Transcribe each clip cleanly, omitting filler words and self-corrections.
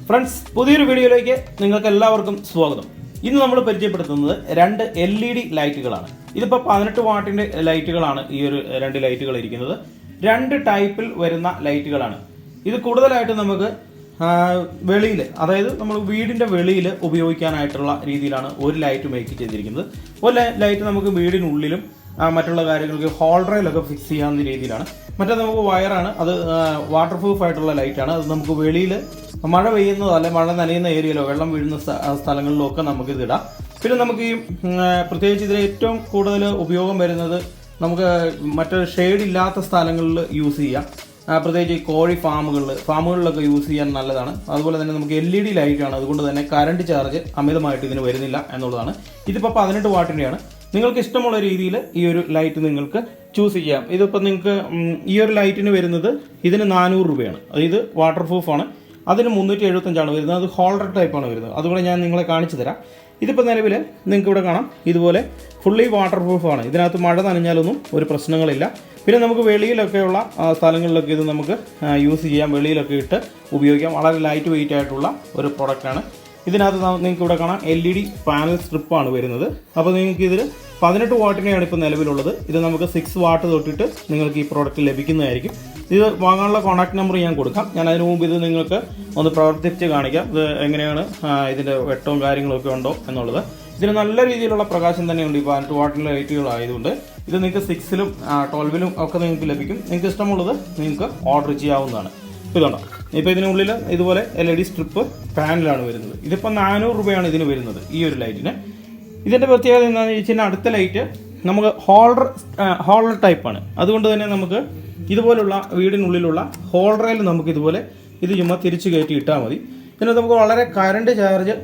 Friends, പുതിയൊരു വീഡിയോയിലേക്ക് നിങ്ങൾക്ക് എല്ലാവർക്കും സ്വാഗതം. ഇന്ന് നമ്മൾ പരിചയപ്പെടുത്തുന്നത് രണ്ട് LED ലൈറ്റുകളാണ്. ഇതിപ്പോൾ 18 വാട്ടിന്റെ ലൈറ്റുകളാണ്. ഈ ഒരു രണ്ട് ലൈറ്റുകൾ ഇരിക്കുന്നത് രണ്ട് ടൈപ്പിൽ വരുന്ന ലൈറ്റുകളാണ്. ഇത് കൂടുതലായിട്ട് നമുക്ക് വെളിയിൽ, അതായത് നമ്മൾ വീടിന്റെ വെളിയിൽ ഉപയോഗിക്കാനായിട്ടുള്ള രീതിയിലാണ് ഒരു ലൈറ്റ് മേക്ക് ചെയ്തിരിക്കുന്നത്. ഒരു ലൈറ്റ് നമുക്ക് വീടിനുള്ളിലും മറ്റുള്ള കാര്യങ്ങൾക്ക് ഹോൾഡറിലൊക്കെ ഫിക്സ് ചെയ്യാവുന്ന രീതിയിലാണ്. മറ്റേ നമുക്ക് വയറാണ്, അത് വാട്ടർ പ്രൂഫ് ആയിട്ടുള്ള ലൈറ്റാണ്. അത് നമുക്ക് വെളിയിൽ മഴ പെയ്യുന്നതോ അല്ലെ മഴ നനയുന്ന ഏരിയയിലോ വെള്ളം വീഴുന്ന സ്ഥലങ്ങളിലോ ഒക്കെ നമുക്ക് ഇതിടാം. പിന്നെ നമുക്ക് ഈ പ്രത്യേകിച്ച് ഇതിൽ ഏറ്റവും കൂടുതൽ ഉപയോഗം വരുന്നത് നമുക്ക് മറ്റൊരു ഷെയ്ഡ് ഇല്ലാത്ത സ്ഥലങ്ങളിൽ യൂസ് ചെയ്യാം. പ്രത്യേകിച്ച് ഈ കോഴി ഫാമുകളിലൊക്കെ യൂസ് ചെയ്യാൻ നല്ലതാണ്. അതുപോലെ തന്നെ നമുക്ക് LED ലൈറ്റാണ്, അതുകൊണ്ട് തന്നെ കറണ്ട് ചാർജ് അമിതമായിട്ട് ഇതിന് വരുന്നില്ല എന്നുള്ളതാണ്. ഇതിപ്പോൾ 18 വാട്ടിൻ്റെയാണ്. നിങ്ങൾക്ക് ഇഷ്ടമുള്ള രീതിയിൽ ഈ ഒരു ലൈറ്റ് നിങ്ങൾക്ക് ചൂസ് ചെയ്യാം. ഇതിപ്പോൾ നിങ്ങൾക്ക് ഈ ഒരു ലൈറ്റിന് വരുന്നത് ഇതിന് 400 രൂപയാണ്. ഇത് വാട്ടർ പ്രൂഫാണ്. അതിന് 375 വരുന്നത്. അത് ഹോൾഡർ ടൈപ്പാണ് വരുന്നത്. അതുകൂടെ ഞാൻ നിങ്ങളെ കാണിച്ചു തരാം. ഇതിപ്പോൾ നിലവിൽ നിങ്ങൾക്ക് ഇവിടെ കാണാം, ഇതുപോലെ ഫുള്ളി വാട്ടർ പ്രൂഫാണ്. ഇതിനകത്ത് മഴ നനഞ്ഞാലൊന്നും ഒരു പ്രശ്നങ്ങളില്ല. പിന്നെ നമുക്ക് വെളിയിലൊക്കെയുള്ള സ്ഥലങ്ങളിലൊക്കെ ഇത് നമുക്ക് യൂസ് ചെയ്യാം, വെളിയിലൊക്കെ ഇട്ട് ഉപയോഗിക്കാം. വളരെ ലൈറ്റ് വെയിറ്റ് ആയിട്ടുള്ള ഒരു പ്രൊഡക്റ്റാണ്. ഇതിനകത്ത് നിങ്ങൾക്ക് ഇവിടെ കാണാം LED പാനൽ സ്ട്രിപ്പാണ് വരുന്നത്. അപ്പോൾ നിങ്ങൾക്ക് ഇതിൽ 18 വാട്ടിനെയാണ് ഇപ്പോൾ നിലവിലുള്ളത്. ഇത് നമുക്ക് 6 വാട്ട് തൊട്ടിട്ട് നിങ്ങൾക്ക് ഈ പ്രോഡക്റ്റ് ലഭിക്കുന്നതായിരിക്കും. ഇത് വാങ്ങാനുള്ള കോൺടാക്ട് നമ്പർ ഞാൻ കൊടുക്കാം. ഞാൻ അതിന് മുമ്പ് ഇത് നിങ്ങൾക്ക് ഒന്ന് പ്രവർത്തിച്ച് കാണിക്കാം. ഇത് എങ്ങനെയാണ് ഇതിൻ്റെ വെട്ടവും കാര്യങ്ങളൊക്കെ ഉണ്ടോ എന്നുള്ളത്. ഇതിന് നല്ല രീതിയിലുള്ള പ്രകാശം തന്നെയുണ്ട്. ഈ 18 വാട്ടിൻ്റെ ലൈറ്റുകളായതുകൊണ്ട് ഇത് നിങ്ങൾക്ക് 6-ലും 12-ലും ഒക്കെ നിങ്ങൾക്ക് ലഭിക്കും. നിങ്ങൾക്ക് ഇഷ്ടമുള്ളത് നിങ്ങൾക്ക് ഓർഡർ ചെയ്യാവുന്നതാണ്. ഇതുണ്ടോ, ഇപ്പോൾ ഇതിനുള്ളിൽ ഇതുപോലെ LED സ്ട്രിപ്പ് പാനലാണ് വരുന്നത്. ഇതിപ്പോൾ 400 രൂപയാണ് ഇതിന് വരുന്നത്, ഈ ഒരു ലൈറ്റിന്. ഇതിൻ്റെ പ്രത്യേകത എന്താണെന്ന് ചോദിച്ചാൽ അടുത്ത ലൈറ്റ് നമുക്ക് ഹോൾഡർ ടൈപ്പാണ്. അതുകൊണ്ട് തന്നെ നമുക്ക് ഇതുപോലുള്ള വീടിനുള്ളിലുള്ള ഹോൾഡറിൽ നമുക്ക് ഇതുപോലെ ഇത് ചുമ്മാ തിരിച്ച് കയറ്റി ഇട്ടാൽ മതി. ഇതിന് നമുക്ക് വളരെ കറണ്ട് ചാർജ്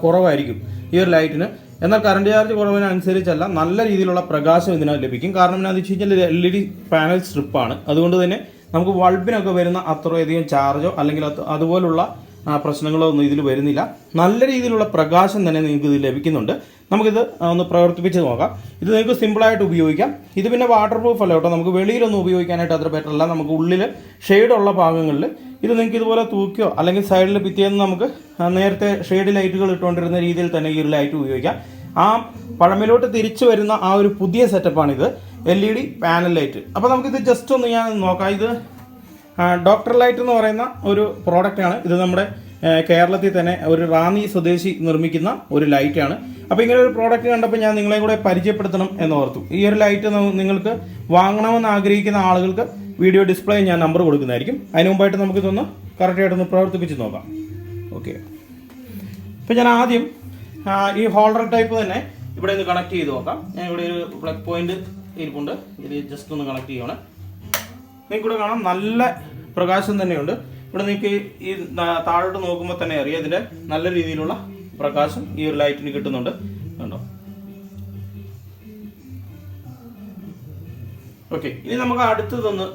കുറവായിരിക്കും ഈ ഒരു ലൈറ്റിന്. എന്നാൽ കറണ്ട് ചാർജ് കുറവിനനുസരിച്ചല്ല നല്ല രീതിയിലുള്ള പ്രകാശം ഇതിനകത്ത് ലഭിക്കും. കാരണം എന്താണെന്ന് വെച്ച് കഴിഞ്ഞാൽ LED പാനൽ സ്ട്രിപ്പാണ്. അതുകൊണ്ട് തന്നെ നമുക്ക് ബൾബിനൊക്കെ വരുന്ന അത്രയധികം ചാർജോ അല്ലെങ്കിൽ അതുപോലുള്ള പ്രശ്നങ്ങളോ ഒന്നും ഇതിൽ വരുന്നില്ല. നല്ല രീതിയിലുള്ള പ്രകാശം തന്നെ നിങ്ങൾക്ക് ഇത് ലഭിക്കുന്നുണ്ട്. നമുക്കിത് ഒന്ന് പ്രവർത്തിപ്പിച്ച് നോക്കാം. ഇത് നിങ്ങൾക്ക് സിമ്പിളായിട്ട് ഉപയോഗിക്കാം. ഇത് പിന്നെ വാട്ടർ പ്രൂഫ് അല്ല കേട്ടോ. നമുക്ക് വെളിയിലൊന്നും ഉപയോഗിക്കാനായിട്ട് അത്ര ബെറ്റർ അല്ല. നമുക്ക് ഉള്ളിൽ ഷെയ്ഡുള്ള ഭാഗങ്ങളിൽ ഇത് നിങ്ങൾക്ക് ഇതുപോലെ തൂക്കിയോ അല്ലെങ്കിൽ സൈഡിൽ ഭിത്തിയെന്ന് നമുക്ക് നേരത്തെ ഷെയ്ഡ് ലൈറ്റുകൾ ഇട്ടുകൊണ്ടിരുന്ന രീതിയിൽ തന്നെ ഈ ഒരു ലൈറ്റ് ഉപയോഗിക്കാം. ആ പഴമയിലോട്ട് തിരിച്ചു വരുന്ന ആ ഒരു പുതിയ സെറ്റപ്പാണിത്, LED പാനൽ ലൈറ്റ്. അപ്പോൾ നമുക്കിത് ജസ്റ്റ് ഒന്ന് ഞാൻ നോക്കാം. ഇത് ഡോക്ടർ ലൈറ്റ് എന്ന് പറയുന്ന ഒരു പ്രോഡക്റ്റാണ്. ഇത് നമ്മുടെ കേരളത്തിൽ തന്നെ ഒരു റാന്നി സ്വദേശി നിർമ്മിക്കുന്ന ഒരു ലൈറ്റാണ്. അപ്പോൾ ഇങ്ങനെ ഒരു പ്രോഡക്റ്റ് കണ്ടപ്പോൾ ഞാൻ നിങ്ങളെ കൂടെ പരിചയപ്പെടുത്തണം എന്ന് ഓർത്തു. ഈ ഒരു ലൈറ്റ് നിങ്ങൾക്ക് വാങ്ങണമെന്ന് ആഗ്രഹിക്കുന്ന ആളുകൾക്ക് വീഡിയോ ഡിസ്പ്ലേ ഞാൻ നമ്പർ കൊടുക്കുന്നതായിരിക്കും. അതിന് മുമ്പായിട്ട് നമുക്കിതൊന്ന് കറക്റ്റായിട്ടൊന്ന് പ്രവർത്തിപ്പിച്ച് നോക്കാം. ഓക്കെ, ഇപ്പോൾ ഞാൻ ആദ്യം ഈ ഹോൾഡർ ടൈപ്പ് തന്നെ ഇവിടെ നിന്ന് കണക്ട് ചെയ്ത് നോക്കാം. ഞാൻ ഇവിടെ ഒരു പ്ലഗ് പോയിന്റ് ഇരിപ്പുണ്ട്. ഇതിൽ ജസ്റ്റ് ഒന്ന് കണക്ട് ചെയ്യണം. നിങ്ങൾക്ക് ഇവിടെ കാണാം നല്ല പ്രകാശം തന്നെയുണ്ട്. ഇവിടെ നിങ്ങൾക്ക് ഈ താഴോട്ട് നോക്കുമ്പോൾ തന്നെ അറിയാം ഇതിൻ്റെ നല്ല രീതിയിലുള്ള പ്രകാശം ഈ ഒരു ലൈറ്റിന് കിട്ടുന്നുണ്ട്. കണ്ടോ? ഓക്കെ, ഇനി നമുക്ക് അടുത്തതൊന്ന്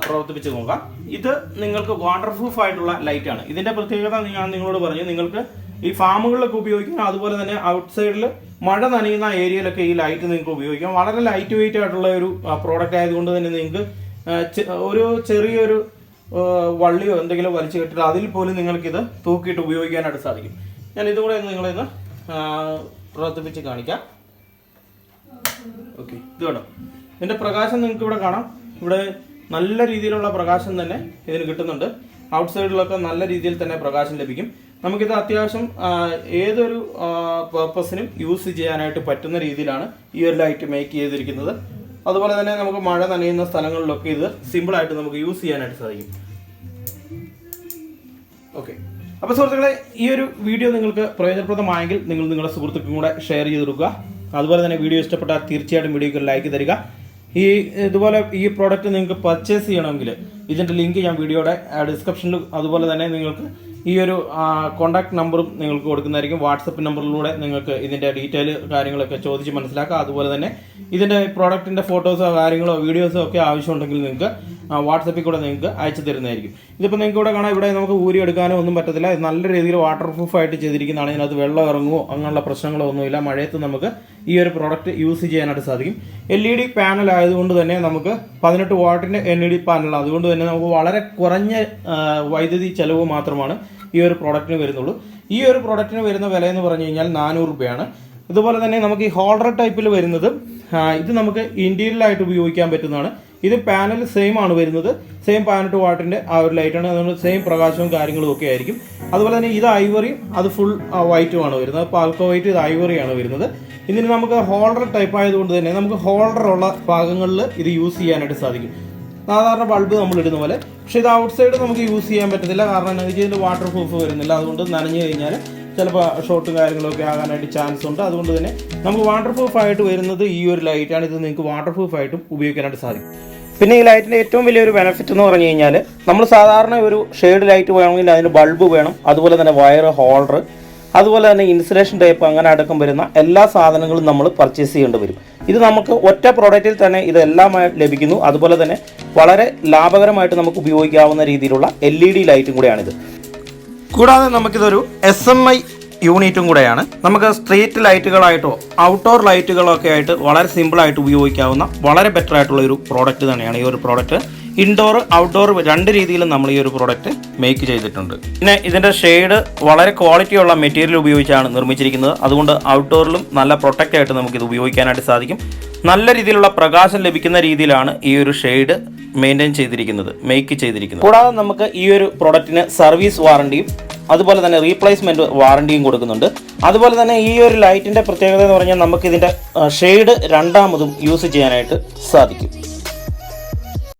പ്രവർത്തിപ്പിച്ച് നോക്കാം. ഇത് നിങ്ങൾക്ക് വാട്ടർ പ്രൂഫ് ആയിട്ടുള്ള ലൈറ്റാണ്. ഇതിൻ്റെ പ്രത്യേകത ഞാൻ നിങ്ങളോട് പറഞ്ഞു, നിങ്ങൾക്ക് ഈ ഫാമുകളിലൊക്കെ ഉപയോഗിക്കാം. അതുപോലെ തന്നെ ഔട്ട്സൈഡിൽ മഴ നനയുന്ന ഏരിയയിലൊക്കെ ഈ ലൈറ്റ് നിങ്ങൾക്ക് ഉപയോഗിക്കാം. വളരെ ലൈറ്റ് വെയിറ്റ് ആയിട്ടുള്ള ഒരു പ്രോഡക്റ്റ് ആയതുകൊണ്ട് തന്നെ നിങ്ങൾക്ക് ഒരു ചെറിയൊരു വള്ളിയോ എന്തെങ്കിലും വലിച്ചു കെട്ടിട്ട് അതിൽ പോലും നിങ്ങൾക്കിത് തൂക്കിയിട്ട് ഉപയോഗിക്കാനായിട്ട് സാധിക്കും. ഞാൻ ഇതുകൂടെ നിങ്ങളിന്ന് പ്രവർത്തിപ്പിച്ച് കാണിക്കാം. ഓക്കെ, ഇത് വേണം. ഇതിൻ്റെ പ്രകാശം നിങ്ങൾക്ക് ഇവിടെ കാണാം. ഇവിടെ നല്ല രീതിയിലുള്ള പ്രകാശം തന്നെ ഇതിന് കിട്ടുന്നുണ്ട്. ഔട്ട്സൈഡിലൊക്കെ നല്ല രീതിയിൽ തന്നെ പ്രകാശം ലഭിക്കും. നമുക്കിത് അത്യാവശ്യം ഏതൊരു പർപ്പസിനും യൂസ് ചെയ്യാനായിട്ട് പറ്റുന്ന രീതിയിലാണ് ഈ ഒരു ലൈറ്റ് മേക്ക് ചെയ്തിരിക്കുന്നത്. അതുപോലെ തന്നെ നമുക്ക് മഴ നനയുന്ന സ്ഥലങ്ങളിലൊക്കെ ഇത് സിമ്പിളായിട്ട് നമുക്ക് യൂസ് ചെയ്യാനായിട്ട് സാധിക്കും. ഓക്കെ, അപ്പോൾ സുഹൃത്തുക്കളെ, ഈ ഒരു വീഡിയോ നിങ്ങൾക്ക് പ്രയോജനപ്രദമായെങ്കിൽ നിങ്ങൾ നിങ്ങളുടെ സുഹൃത്തുക്കളും കൂടെ ഷെയർ ചെയ്ത് കൊടുക്കുക. അതുപോലെ തന്നെ വീഡിയോ ഇഷ്ടപ്പെട്ടാൽ തീർച്ചയായിട്ടും വീഡിയോക്ക് ലൈക്ക് തരിക. ഇതുപോലെ ഈ പ്രോഡക്റ്റ് നിങ്ങൾക്ക് പർച്ചേസ് ചെയ്യണമെങ്കിൽ ഇതിൻ്റെ ലിങ്ക് ഞാൻ വീഡിയോയുടെ ഡിസ്ക്രിപ്ഷനിൽ, അതുപോലെ തന്നെ നിങ്ങൾക്ക് ഈ ഒരു കോൺടാക്ട് നമ്പറും നിങ്ങൾക്ക് കൊടുക്കുന്നതായിരിക്കും. വാട്സപ്പ് നമ്പറിലൂടെ നിങ്ങൾക്ക് ഇതിൻ്റെ ഡീറ്റെയിൽ കാര്യങ്ങളൊക്കെ ചോദിച്ച് മനസ്സിലാക്കാം. അതുപോലെ തന്നെ ഇതിൻ്റെ പ്രോഡക്റ്റിൻ്റെ ഫോട്ടോസോ കാര്യങ്ങളോ വീഡിയോസോ ഒക്കെ ആവശ്യമുണ്ടെങ്കിൽ നിങ്ങൾക്ക് വാട്സപ്പിൽ കൂടെ നിങ്ങൾക്ക് അയച്ചു തരുന്നതായിരിക്കും. ഇതിപ്പോൾ നിങ്ങൾക്ക് ഇവിടെ കാണാം, ഇവിടെ നമുക്ക് ഊരി എടുക്കാനോ ഒന്നും പറ്റത്തില്ല. നല്ല രീതിയിൽ വാട്ടർ പ്രൂഫായിട്ട് ചെയ്തിരിക്കുന്നതാണ്. ഇതിനകത്ത് വെള്ളം ഇറങ്ങുമോ അങ്ങനെയുള്ള പ്രശ്നങ്ങളോ ഒന്നുമില്ല. മഴയത്ത് നമുക്ക് ഈ ഒരു പ്രോഡക്റ്റ് യൂസ് ചെയ്യാനായിട്ട് സാധിക്കും. LED പാനൽ ആയതുകൊണ്ട് തന്നെ നമുക്ക് 18 വാട്ടിൻ്റെ LED പാനൽ, അതുകൊണ്ട് തന്നെ നമുക്ക് വളരെ കുറഞ്ഞ വൈദ്യുതി ചെലവ് മാത്രമാണ് ഈ ഒരു പ്രോഡക്റ്റിന് വരുന്നുള്ളൂ. ഈ ഒരു പ്രോഡക്റ്റിന് വരുന്ന വില എന്ന് പറഞ്ഞു കഴിഞ്ഞാൽ 400 രൂപയാണ്. ഇതുപോലെ തന്നെ നമുക്ക് ഈ ഹോൾഡർ ടൈപ്പിൽ വരുന്നത് ഇത് നമുക്ക് ഇന്റീരിയലായിട്ട് ഉപയോഗിക്കാൻ പറ്റുന്നതാണ്. ഇത് പാനൽ സെയിം ആണ് വരുന്നത്, സെയിം 18 വാട്ടിൻ്റെ ആ ഒരു ലൈറ്റാണ്, അതുകൊണ്ട് സെയിം പ്രകാശവും കാര്യങ്ങളും ഒക്കെ ആയിരിക്കും. അതുപോലെ തന്നെ ഇത് ഐവറിയും അത് ഫുൾ വൈറ്റുമാണ് വരുന്നത്, പാൽക്കോ വൈറ്റ്, ഇത് ഐവറിയാണ് വരുന്നത്. ഇതിന് നമുക്ക് ഹോൾഡർ ടൈപ്പ് ആയതുകൊണ്ട് തന്നെ നമുക്ക് ഹോൾഡർ ഉള്ള ഭാഗങ്ങളിൽ ഇത് യൂസ് ചെയ്യാനായിട്ട് സാധിക്കും. സാധാരണ ബൾബ് നമ്മൾ ഇടുന്ന പോലെ. പക്ഷേ ഇത് ഔട്ട് സൈഡ് നമുക്ക് യൂസ് ചെയ്യാൻ പറ്റത്തില്ല, കാരണം എന്താ വെച്ചാൽ ഇതിൻ്റെ വാട്ടർ പ്രൂഫ് വരുന്നില്ല. അതുകൊണ്ട് നനഞ്ഞു കഴിഞ്ഞാൽ ചിലപ്പോൾ ഷോട്ടും കാര്യങ്ങളൊക്കെ ആകാനായിട്ട് ചാൻസ് ഉണ്ട്. അതുകൊണ്ട് തന്നെ നമുക്ക് വാട്ടർ പ്രൂഫ് ആയിട്ട് വരുന്നത് ഈ ഒരു ലൈറ്റാണ്. ഇത് നിങ്ങൾക്ക് വാട്ടർ പ്രൂഫ് ആയിട്ടും ഉപയോഗിക്കാനായിട്ട് സാധിക്കും. പിന്നെ ഈ ലൈറ്റിൻ്റെ ഏറ്റവും വലിയൊരു ബെനിഫിറ്റ് എന്ന് പറഞ്ഞു കഴിഞ്ഞാൽ നമ്മൾ സാധാരണ ഒരു ഷെയ്ഡ് ലൈറ്റ് വേണമെങ്കിൽ അതിന് ബൾബ് വേണം, അതുപോലെ തന്നെ വയർ, ഹോൾഡർ, അതുപോലെ തന്നെ ഇൻസുലേഷൻ ടൈപ്പ് അങ്ങനെ അടക്കം വരുന്ന എല്ലാ സാധനങ്ങളും നമ്മൾ പർച്ചേസ് ചെയ്യേണ്ടി വരും. ഇത് നമുക്ക് ഒറ്റ പ്രോഡക്റ്റിൽ തന്നെ ഇതെല്ലാം ലഭിക്കുന്നു. അതുപോലെ തന്നെ വളരെ ലാഭകരമായിട്ട് നമുക്ക് ഉപയോഗിക്കാവുന്ന രീതിയിലുള്ള LED ലൈറ്റും കൂടെയാണിത്. കൂടാതെ നമുക്കിതൊരു SMI യൂണിറ്റും കൂടെയാണ്. നമുക്ക് സ്ട്രീറ്റ് ലൈറ്റുകളായിട്ടോ ഔട്ട്ഡോർ ലൈറ്റുകളോ ഒക്കെ ആയിട്ട് വളരെ സിമ്പിളായിട്ട് ഉപയോഗിക്കാവുന്ന വളരെ ബെറ്റർ ആയിട്ടുള്ള ഒരു പ്രോഡക്റ്റ് തന്നെയാണ് ഈ ഒരു പ്രോഡക്റ്റ്. ഇൻഡോർ ഔട്ട്ഡോർ രണ്ട് രീതിയിലും നമ്മൾ ഈ ഒരു പ്രോഡക്റ്റ് മേക്ക് ചെയ്തിട്ടുണ്ട്. പിന്നെ ഇതിൻ്റെ ഷെയ്ഡ് വളരെ ക്വാളിറ്റിയുള്ള മെറ്റീരിയൽ ഉപയോഗിച്ചാണ് നിർമ്മിച്ചിരിക്കുന്നത്. അതുകൊണ്ട് ഔട്ട്ഡോറിലും നല്ല പ്രൊട്ടക്റ്റ് ആയിട്ട് നമുക്കിത് ഉപയോഗിക്കാനായിട്ട് സാധിക്കും. നല്ല രീതിയിലുള്ള പ്രകാശം ലഭിക്കുന്ന രീതിയിലാണ് ഈ ഒരു ഷെയ്ഡ് മെയിൻറ്റെയിൻ ചെയ്തിരിക്കുന്നത്, മേക്ക് ചെയ്തിരിക്കുന്നത്. കൂടാതെ നമുക്ക് ഈ ഒരു പ്രോഡക്റ്റിന് സർവീസ് വാറണ്ടിയും അതുപോലെ തന്നെ റീപ്ലേസ്മെൻറ്റ് വാറണ്ടിയും കൊടുക്കുന്നുണ്ട്. അതുപോലെ തന്നെ ഈ ഒരു ലൈറ്റിൻ്റെ പ്രത്യേകത എന്ന് പറഞ്ഞാൽ നമുക്ക് ഇതിൻ്റെ ഷെയ്ഡ് രണ്ടാമതും യൂസ് ചെയ്യാനായിട്ട് സാധിക്കും.